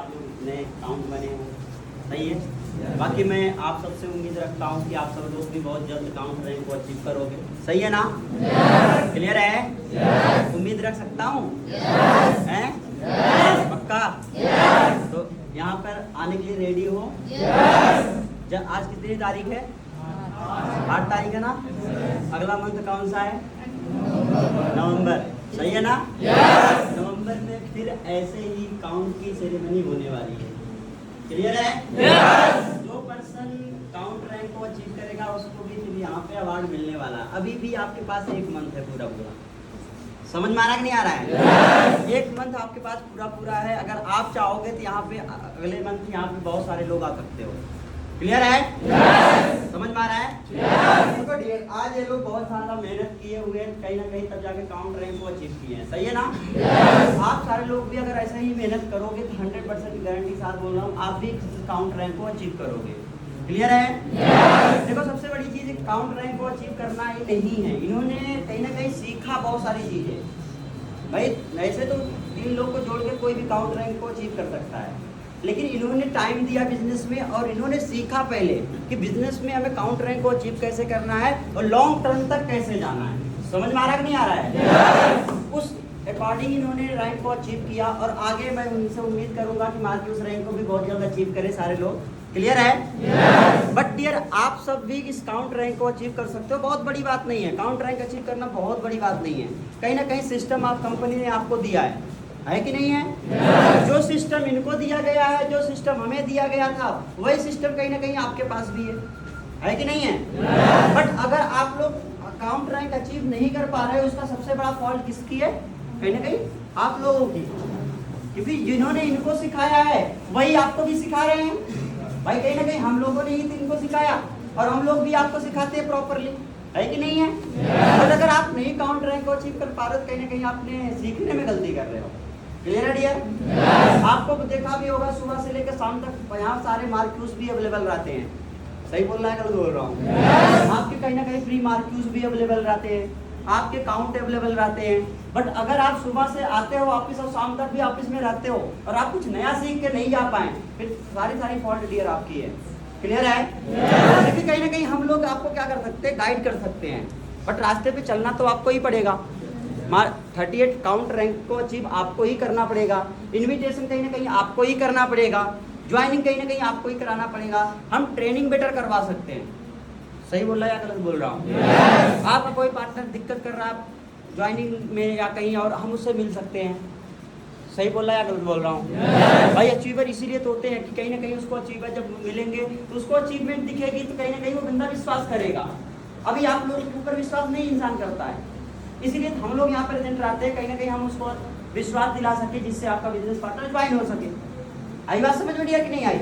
आप लोग नए अकाउंट बने हो, सही है। बाकी मैं आप सबसे उम्मीद रखता हूँ कि आप सब लोग भी बहुत जल्द अकाउंट रैंक को अचीव करोगे, सही है ना? क्लियर है? उम्मीद रख सकता हूँ? हैं? पक्का? तो यहाँ पर आने के लिए रेडी हो? जब आज कितनी तारीख है? 8 तारीख है ना? अगला मंथ कौन सा है? नवंबर, सही है ना? नवंबर में फिर ऐसे ही काउंट की सेरेमनी होने वाली है, क्लियर है? जो पर्सन काउंट रैंक को अचीव करेगा उसको भी फिर यहाँ पे अवार्ड मिलने वाला है। अभी भी आपके पास 1 मंथ है पूरा, समझ में आ रहा कि नहीं आ रहा है? 1 मंथ आपके पास पूरा है। अगर आप चाहोगे तो यहाँ पे अगले मंथ यहाँ पे बहुत सारे लोग आ सकते हो, क्लियर है? समझ में आ रहा है? देखो डियर, आज ये लोग बहुत सारा मेहनत किए हुए हैं, कहीं ना कहीं तब जाके काउंट रैंक को अचीव किए हैं, सही है ना? आप सारे लोग भी अगर ऐसा ही मेहनत करोगे तो 100% गारंटी साथ बोल रहा हूँ आप भी काउंट रैंक को अचीव करोगे, क्लियर है? देखो सबसे बड़ी चीज काउंट रैंक को अचीव करना ही नहीं है, इन्होंने कहीं ना कहीं सीखा बहुत सारी चीजें। भाई ऐसे तो 3 लोग को जोड़ के कोई भी काउंट रैंक को अचीव कर सकता है, लेकिन इन्होंने टाइम दिया बिजनेस में और इन्होंने सीखा पहले कि बिजनेस में हमें काउंट रैंक को अचीव कैसे करना है और लॉन्ग टर्म तक कैसे जाना है। समझ में आ रहा कि नहीं आ रहा है? उस अकॉर्डिंग इन्होंने रैंक को अचीव किया और आगे मैं उनसे उम्मीद करूंगा कि मार्केट उस रैंक को भी बहुत जल्द अचीव करे सारे लोग, क्लियर है? बट डियर आप सब भी इस काउंट रैंक को अचीव कर सकते हो, बहुत बड़ी बात नहीं है। काउंट रैंक अचीव करना बहुत बड़ी बात नहीं है। कहीं ना कहीं सिस्टम आप कंपनी ने आपको दिया है कि नहीं है? जो सिस्टम इनको दिया गया है, जो सिस्टम हमें दिया गया था, वही सिस्टम कहीं ना कहीं आपके पास भी है कि नहीं है? बट अगर आप लोग अकाउंट रैंक अचीव नहीं कर पा रहे हो, उसका सबसे बड़ा फॉल्ट किसकी है? कहीं ना कहीं आप लोगों की, क्योंकि जिन्होंने इनको सिखाया है वही आपको भी सिखा रहे हैं। भाई कहीं ना कहीं हम लोगों ने ही तो इनको सिखाया और हम लोग भी आपको सिखाते हैं प्रॉपरली, है कि नहीं है? और अगर आप नहीं काउंट रैंक को अचीव कर पा रहे हो, कहीं ना कहीं आपने सीखने में गलती कर रहे हो, क्लियर है डियर? आपको देखा भी होगा सुबह से लेकर शाम तक यहाँ सारे मार्क्यूज भी अवेलेबल रहते हैं, सही बोल रहा है गलत बोल रहा हूँ? आपके कहीं ना कहीं फ्री मार्क्यूज भी अवेलेबल रहते हैं, आपके काउंट अवेलेबल रहते हैं। बट अगर आप सुबह से आते हो ऑफिस और शाम तक भी ऑफिस में रहते हो और आप कुछ नया सीख के नहीं जा पाए, फिर सारी फॉल्ट डियर आपकी है, क्लियर है? क्योंकि कहीं ना कहीं हम लोग आपको क्या कर सकते हैं, गाइड कर सकते हैं, बट रास्ते पे चलना तो आपको ही पड़ेगा। 38 काउंट रैंक को अचीव आपको ही करना पड़ेगा, इन्विटेशन कहीं ना कहीं आपको ही करना पड़ेगा, ज्वाइनिंग कहीं ना कहीं आपको ही कराना पड़ेगा। हम ट्रेनिंग बेटर करवा सकते हैं, सही बोल रहा है या गलत बोल रहा हूँ? आपका कोई पार्टनर दिक्कत कर रहा है ज्वाइनिंग में या कहीं और, हम उससे मिल सकते हैं, सही बोल रहा है या गलत बोल रहा हूँ? भाई अचीवर इसीलिए तो होते हैं कि कहीं ना कहीं उसको अचीवर जब मिलेंगे तो उसको अचीवमेंट दिखेगी तो कहीं ना कहीं वो बंदा विश्वास करेगा। अभी आप लोगों के ऊपर विश्वास नहीं इंसान करता है, इसीलिए हम लोग यहाँ प्रेजेंट रहते हैं, कहीं ना कहीं हम उसको विश्वास दिला सके जिससे आपका बिजनेस पार्टनर ज्वाइन हो सके। आई बात समझ में कि नहीं आई?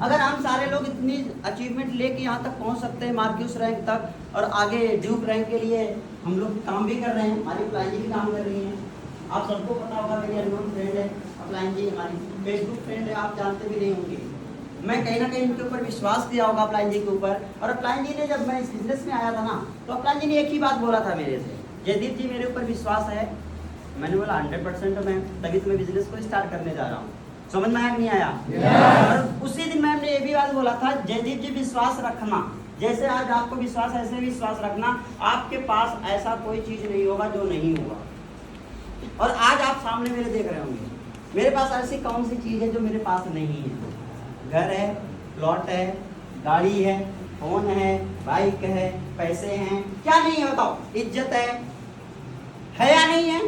अगर हम सारे लोग इतनी अचीवमेंट लेके यहाँ तक पहुँच सकते हैं मार्क्यूस रैंक तक और आगे ड्यूक रैंक के लिए हम लोग काम भी कर रहे हैं, हमारी अप्लाइन जी भी काम कर रही हैं। आप सबको पता होगा मेरी अननोन फ्रेंड है अप्लाइन जी, हमारी फेसबुक फ्रेंड है, आप जानते भी नहीं होंगे। मैं कहीं ना कहीं इनके ऊपर विश्वास किया होगा अप्लाइन जी के ऊपर, और अप्लाइन जी ने जब मैं इस बिजनेस में आया था ना तो अप्लाइन जी ने एक ही बात बोला था मेरे से, जयदीप जी मेरे ऊपर विश्वास है। मैंने बोला 100% मैं तभी तो मैं बिजनेस को स्टार्ट करने जा रहा हूँ। समझ में आया नहीं आया? और उसी दिन मैम ने ये भी बात बोला था, जयदीप जी विश्वास रखना, जैसे आज आपको विश्वास ऐसे विश्वास रखना, आपके पास ऐसा कोई चीज नहीं होगा जो नहीं होगा। और आज आप सामने मेरे देख रहे होंगे, मेरे पास ऐसी कौन सी चीज है जो मेरे पास नहीं है? घर है, प्लॉट है, गाड़ी है, फोन है, बाइक है, पैसे हैं, क्या नहीं है बताओ? इज्जत है या नहीं है?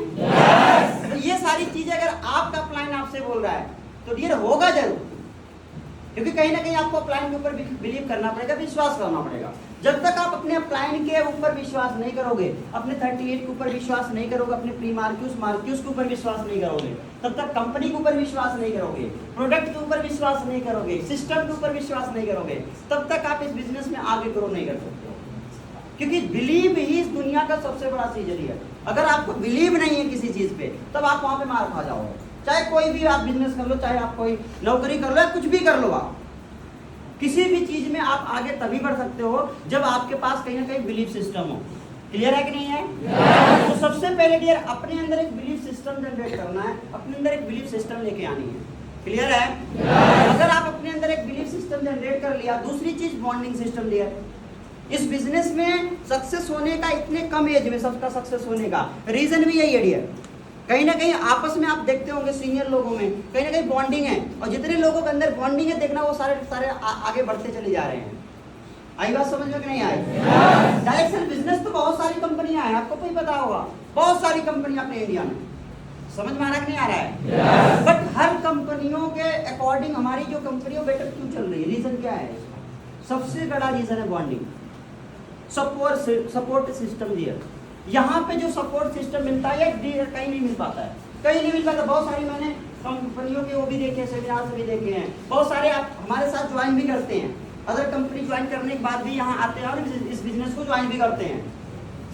तो ये सारी चीजें अगर आपका प्लान आपसे बोल रहा है तो डियर होगा जरूर, क्योंकि कहीं ना कहीं आपको प्लान के ऊपर बिलीव करना पड़ेगा, विश्वास करना पड़ेगा। जब तक आप अपने प्लान के ऊपर विश्वास नहीं करोगे, अपने 38 के ऊपर विश्वास नहीं करोगे, अपने प्री मार्क्यूस के ऊपर विश्वास नहीं करोगे, तब तक कंपनी के ऊपर विश्वास नहीं करोगे, प्रोडक्ट के ऊपर विश्वास नहीं करोगे, सिस्टम के ऊपर विश्वास नहीं करोगे, तब तक आप इस बिजनेस में आगे ग्रो नहीं कर सकते हो। क्योंकि बिलीव ही इस दुनिया का सबसे बड़ा चीज है। अगर आपको बिलीव नहीं है किसी चीज पे, तब आप वहां पे मार खा जाओगे। चाहे कोई भी आप बिजनेस कर लो, चाहे आप कोई नौकरी कर लो या कुछ भी कर लो, आप किसी भी चीज में आप आगे तभी बढ़ सकते हो जब आपके पास कहीं ना कहीं बिलीफ सिस्टम हो। क्लियर है कि नहीं है? तो सबसे पहले डियर अपने अंदर एक बिलीफ सिस्टम जनरेट करना है, अपने अंदर एक बिलीफ सिस्टम लेके आनी है। क्लियर है? अगर आप अपने अंदर एक बिलीफ सिस्टम जनरेट कर लिया, दूसरी चीज बॉन्डिंग सिस्टम लिया। इस बिजनेस में सक्सेस होने का, इतने कम एज में सबका सक्सेस होने का रीजन भी यही है डियर। कहीं ना कहीं आपस में आप देखते होंगे सीनियर लोगों में कहीं ना कहीं बॉन्डिंग है, और जितने लोगों के अंदर बॉन्डिंग है देखना वो सारे आगे बढ़ते चले जा रहे हैं। आई बात समझ में कि नहीं आई? डायरेक्ट सेल बिजनेस तो बहुत सारी कंपनियां हैं, आपको कोई पता होगा, बहुत सारी कंपनियां अपने इंडिया में। समझ में आ रहा है कि नहीं आ रहा है? बट हर कंपनियों के अकॉर्डिंग हमारी जो कंपनी है बेटर क्यों चल रही है? रीजन क्या है? सबसे बड़ा रीजन है बॉन्डिंग, सपोर्ट सिस्टम दिया। यहाँ पे जो सपोर्ट सिस्टम मिलता है कहीं नहीं मिल पाता है, कहीं नहीं मिल पाता। बहुत सारी मैंने कंपनियों के वो भी देखे, सेमिनार भी देखे हैं, बहुत सारे आप हमारे साथ ज्वाइन भी करते हैं, अदर कंपनी ज्वाइन करने के बाद भी यहाँ आते हैं और इस बिजनेस को ज्वाइन भी करते हैं।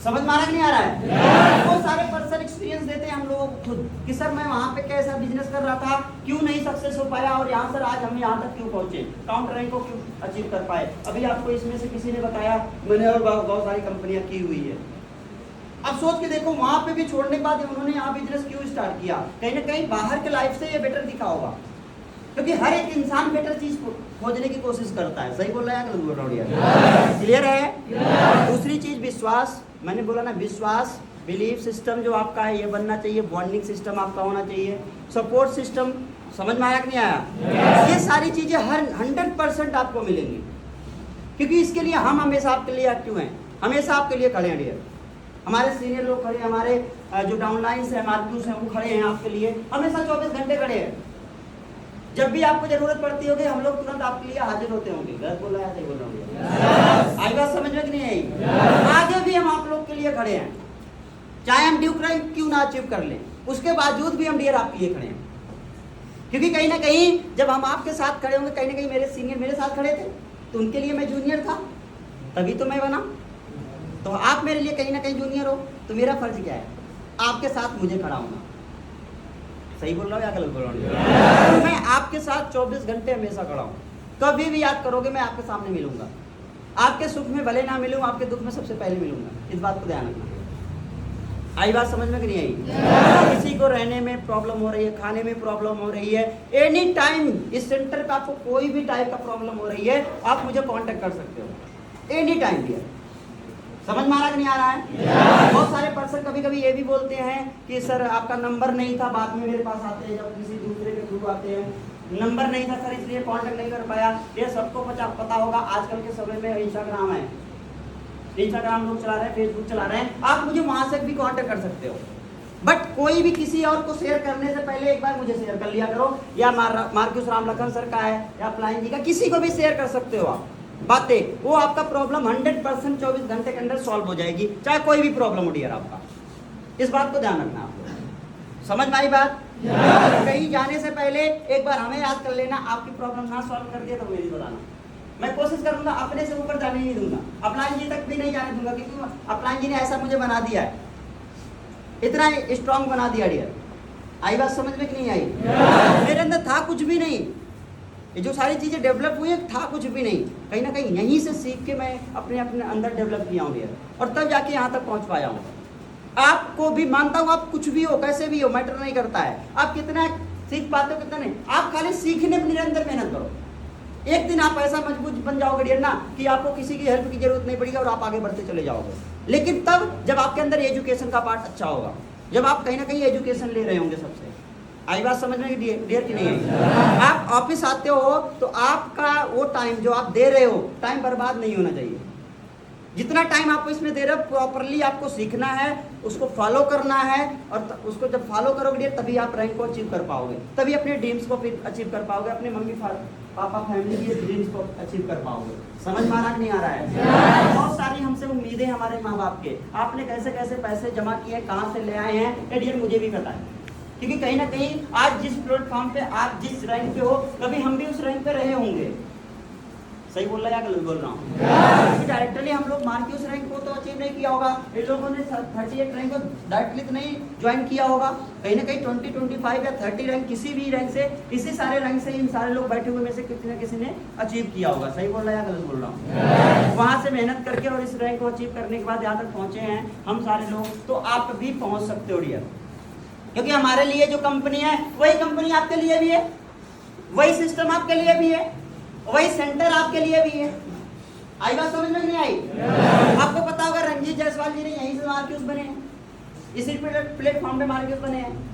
समझ में आ रहा है नहीं आ रहा है? बहुत सारे पर्सन एक्सपीरियंस देते हैं हम लोगों को खुद कि सर मैं वहाँ पे कैसा बिजनेस कर रहा था, क्यों नहीं सक्सेस हो पाया, और यहाँ सर आज हम यहाँ तक क्यों पहुँचे, काउंटर रैंक को क्यों अचीव कर पाए। अभी आपको इसमें से किसी ने बताया, मैंने और बहुत सारी कंपनियां की हुई है। अब सोच के देखो वहां पे भी छोड़ने के बाद उन्होंने यहाँ बिजनेस क्यों स्टार्ट किया? कहीं ना कहीं बाहर के लाइफ से ये बेटर दिखा होगा, क्योंकि हर एक इंसान बेटर चीज खोजने की कोशिश करता है। सही बोल रहा है? बोल रहा हूँ? क्लियर है? दूसरी चीज विश्वास, मैंने बोला ना, विश्वास, बिलीफ सिस्टम जो आपका है ये बनना चाहिए, बॉन्डिंग सिस्टम आपका होना चाहिए, सपोर्ट सिस्टम। समझ में आया कि नहीं आया? ये सारी चीजें हर 100% आपको मिलेंगी, क्योंकि इसके लिए हम हमेशा आपके लिए एक्टिव हैं, हमेशा आपके लिए खड़े हैं डियर। हमारे सीनियर लोग खड़े हैं, हमारे जो डाउनलाइंस है, मार्क्यूस हैं, वो खड़े हैं आपके लिए, हमेशा 24 घंटे खड़े हैं। जब भी आपको जरूरत पड़ती होगी हम लोग तुरंत आपके लिए हाजिर होते होंगे। गलत बोल रहा है? सही बोल रहा हूँ? आई बात समझ में कि नहीं आई? आगे भी हम आप लोग के लिए खड़े हैं, चाहे हम ड्यू रैंक क्यों ना अचीव कर लें, उसके बावजूद भी हम डियर आपके लिए खड़े हैं। क्योंकि कहीं ना कहीं जब हम आपके साथ खड़े होंगे, कहीं ना कहीं मेरे सीनियर मेरे साथ खड़े थे तो उनके लिए मैं जूनियर था, तभी तो मैं बना। तो आप मेरे लिए कहीं ना कहीं जूनियर हो, तो मेरा फर्ज क्या है? आपके साथ मुझे खड़ा होना। सही बोल रहा हूँ या गलत बोल रहा हूँ? तो मैं आपके साथ 24 घंटे हमेशा खड़ा हूँ। कभी भी याद करोगे मैं आपके सामने मिलूंगा, आपके सुख में भले ना मिलूं, आपके दुख में सबसे पहले मिलूंगा। इस बात को ध्यान रखना। आई बात समझ में कि नहीं आई? किसी को रहने में प्रॉब्लम हो रही है, खाने में प्रॉब्लम हो रही है, एनी टाइम इस सेंटर पे आपको कोई भी टाइप का प्रॉब्लम हो रही है, आप मुझे कांटेक्ट कर सकते हो एनी टाइम डियर। समझ में आ रहा कि नहीं आ रहा है? बहुत सारे पर्सन कभी कभी ये भी बोलते हैं कि सर आपका नंबर नहीं था, बाद में मेरे पास आते हैं, जब किसी दूसरे के थ्रू आते हैं, नंबर नहीं था सर इसलिए कांटेक्ट नहीं कर पाया। ये सबको पता होगा, आजकल के समय में इंस्टाग्राम है, इंस्टाग्राम लोग चला रहे हैं, फेसबुक चला रहे हैं, आप मुझे वहां से भी कांटेक्ट कर सकते हो। बट कोई भी किसी और को शेयर करने से पहले एक बार मुझे शेयर कर लिया करो, या मार्क्यूस रामलखन सर का है या फ्लाइन जी का, किसी को भी शेयर कर सकते हो आप बातें, वो आपका प्रॉब्लम 100% 24 घंटे के अंदर सॉल्व हो जाएगी, चाहे कोई भी प्रॉब्लम हो डियर आपका। इस बात को ध्यान रखना आपको। समझ में आई बात? कहीं जाने से पहले एक बार हमें याद कर लेना, आपकी प्रॉब्लम ना सॉल्व कर दिया तो मेरी बताना, मैं कोशिश करूंगा अपने से ऊपर जाने नहीं दूंगा, अपलाइन जी तक भी नहीं जाने दूंगा, क्योंकि अपलाइन जी ने ऐसा मुझे बना दिया है, इतना स्ट्रांग बना दिया डियर। आई बात समझ में कि नहीं आई? मेरे अंदर था कुछ भी नहीं, ये जो सारी चीज़ें डेवलप हुई है था कुछ भी नहीं, कहीं ना कहीं यहीं से सीख के मैं अपने अंदर डेवलप किया हूँ डियर, और तब जाके यहाँ तक पहुँच पाया हूँ। आपको भी मानता हूँ, आप कुछ भी हो, कैसे भी हो, मैटर नहीं करता है आप कितना सीख पाते हो कितना नहीं, आप खाली सीखने पर निरंतर मेहनत करो। एक दिन आप ऐसा मजबूत बन जाओगे डियर ना कि आपको किसी की हेल्प की जरूरत नहीं पड़ेगी और आप आगे बढ़ते चले जाओगे। लेकिन तब जब आपके अंदर एजुकेशन का पार्ट अच्छा होगा, जब आप कहीं ना कहीं एजुकेशन ले रहे होंगे सबसे। आई बात समझ में डियर की नहीं है? आप ऑफिस आते हो तो आपका वो टाइम जो आप दे रहे हो, टाइम बर्बाद नहीं होना चाहिए। जितना टाइम आपको इसमें दे रहे हो प्रॉपरली आपको सीखना है, उसको फॉलो करना है, और उसको जब फॉलो करोगे डियर तभी आप रैंक को अचीव कर पाओगे, तभी अपने ड्रीम्स को अचीव कर पाओगे, अपने मम्मी पापा फैमिली के ड्रीम्स को अचीव कर पाओगे। समझ में आ रहा नहीं आ रहा है? बहुत सारी हमसे उम्मीदें हमारे माँ बाप के, आपने कैसे कैसे पैसे जमा किए, कहाँ से ले आए हैं डियर, मुझे भी पता है, क्योंकि कहीं ना कहीं आज जिस प्लेटफॉर्म पे आप जिस रैंक पे हो, कभी हम भी उस रैंक पे रहे होंगे। सही बोल रहा है या गलत बोल रहा हूँ? डायरेक्टली हम लोग मार्क्यूस रैंक को तो अचीव नहीं किया होगा, इन लोगों ने 38 रैंक को डायरेक्टली तो नहीं ज्वाइन किया होगा, कहीं ना कहीं 20, 25 या 30 रैंक, किसी भी रैंक से, इसी सारे रैंक से इन सारे लोग बैठे हुए में से किसी न किसी ने अचीव किया होगा। सही बोल रहा है या गलत बोल रहा हूँ? वहां से मेहनत करके और इस रैंक को अचीव करने के बाद यहाँ तक पहुंचे हैं हम सारे लोग, तो आप भी पहुंच सकते हो डियर, क्योंकि हमारे लिए जो कंपनी है वही कंपनी आपके लिए भी है। वही सिस्टम आपके लिए भी है, वही सेंटर आपके लिए भी है। आई बात समझ में नहीं आई? आपको पता होगा रंजीत जायसवाल जी ने यहीं से मार्क्यूस बने हैं, इसी प्लेटफॉर्म पे मार्क्यूस बने हैं।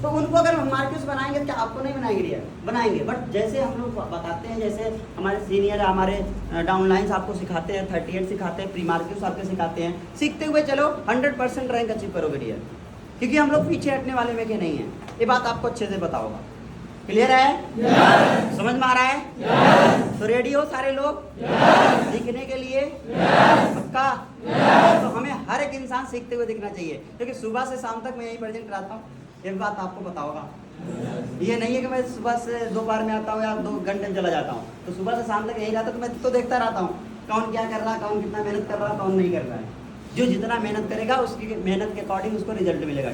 तो उनको अगर हम मार्क्यूस बनाएंगे क्या आपको नहीं बनाएंगे रियल? बनाएंगे। बट जैसे हम लोग बताते हैं, जैसे हमारे सीनियर हमारे डाउनलाइंस आपको सिखाते हैं, 38 सिखाते हैं, प्री मार्क्यूस आपको सिखाते हैं, सीखते हुए चलो 100% रैंक अचीव करोगे रियल, क्योंकि हम लोग पीछे हटने वाले में के नहीं है। ये बात आपको अच्छे से पता होगा। क्लियर है? समझ में आ रहा है? तो रेडी हो सारे लोग सीखने के लिए? पक्का? तो हमें हर एक इंसान सीखते हुए दिखना चाहिए, क्योंकि सुबह से शाम तक मैं यही प्रेजेंट कराता हूँ। एक बात आपको पता होगा, ये नहीं है कि मैं सुबह से दोपहर में आता हूँ या 2 घंटे में चला जाता हूँ। तो सुबह से शाम तक यही रहता, तो मैं तो देखता रहता हूँ कौन क्या कर रहा है, कौन कितना मेहनत कर रहा है, कौन नहीं कर रहा है। जो जितना मेहनत करेगा उसकी मेहनत के अकॉर्डिंग उसको रिजल्ट मिलेगा।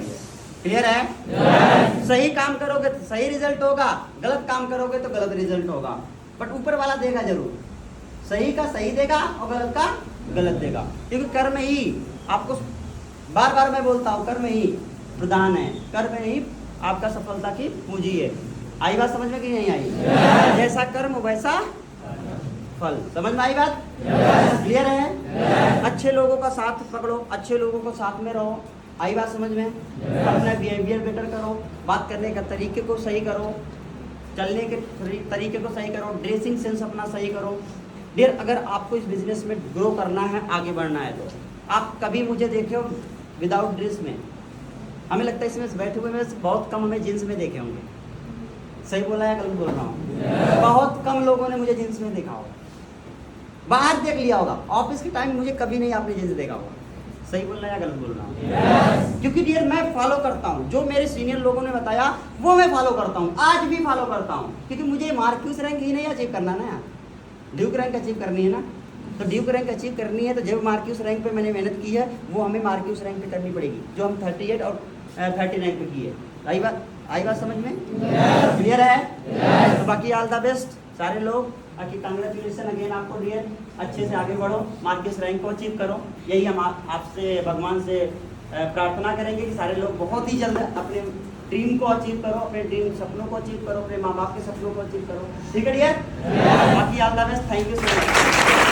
क्लियर है? सही काम करोगे तो सही रिजल्ट होगा, गलत काम करोगे तो गलत रिजल्ट होगा। बट ऊपर वाला देगा जरूर, सही का सही देगा और गलत का गलत देगा, क्योंकि कर्म ही आपको, बार बार मैं बोलता हूँ, कर्म ही प्रधान है, कर्म ही आपका सफलता की पूंजी है। आई बात समझ में कि नहीं आई? जैसा कर्म वैसा फल। समझ में आई बात? क्लियर है? अच्छे लोगों का साथ पकड़ो, अच्छे लोगों को साथ में रहो। आई बात समझ में? अपना बिहेवियर बेटर करो, बात करने का तरीके को सही करो, चलने के तरीके को सही करो, ड्रेसिंग सेंस अपना सही करो। डियर, अगर आपको इस बिजनेस में ग्रो करना है, आगे बढ़ना है, तो आप कभी मुझे देखे हो विदाउट ड्रेस में? हमें लगता है इसमें बैठे हुए में बहुत कम हमें जींस में देखे होंगे। सही बोला है गलत बोल रहा हूँ? बहुत कम लोगों ने मुझे जींस में देखा होगा। बाहर देख लिया होगा, ऑफिस के टाइम मुझे कभी नहीं आपने जींस देखा होगा। सही बोल रहा है या गलत बोल रहा हूँ? क्योंकि डियर मैं फॉलो करता हूँ, जो मेरे सीनियर लोगों ने बताया वो मैं फॉलो करता हूँ, आज भी फॉलो करता हूँ, क्योंकि मुझे मार्क्यूस रैंक ही नहीं अचीव करना ना यार, ड्यूक रैंक अचीव करनी है ना। तो ड्यूक रैंक अचीव करनी है तो जो मार्क्यूस रैंक पे मैंने मेहनत की है वो हमें मार्क्यूस रैंक पे करनी पड़ेगी, जो हम 38 और 39 पे की है। आई बात समझ में? क्लियर है? तो बाकी ऑल द बेस्ट सारे लोग, बाकी कांग्रेचुलेसन अगेन आपको डियर, अच्छे से आगे बढ़ो, मार्क्यूस रैंक को अचीव करो। यही हम आपसे भगवान से प्रार्थना करेंगे कि सारे लोग बहुत ही जल्द अपने ड्रीम को अचीव करो, अपने ड्रीम सपनों को अचीव करो, अपने माँ बाप के सपनों को अचीव करो। ठीक है डियर? बाकी all the best, thank you so much.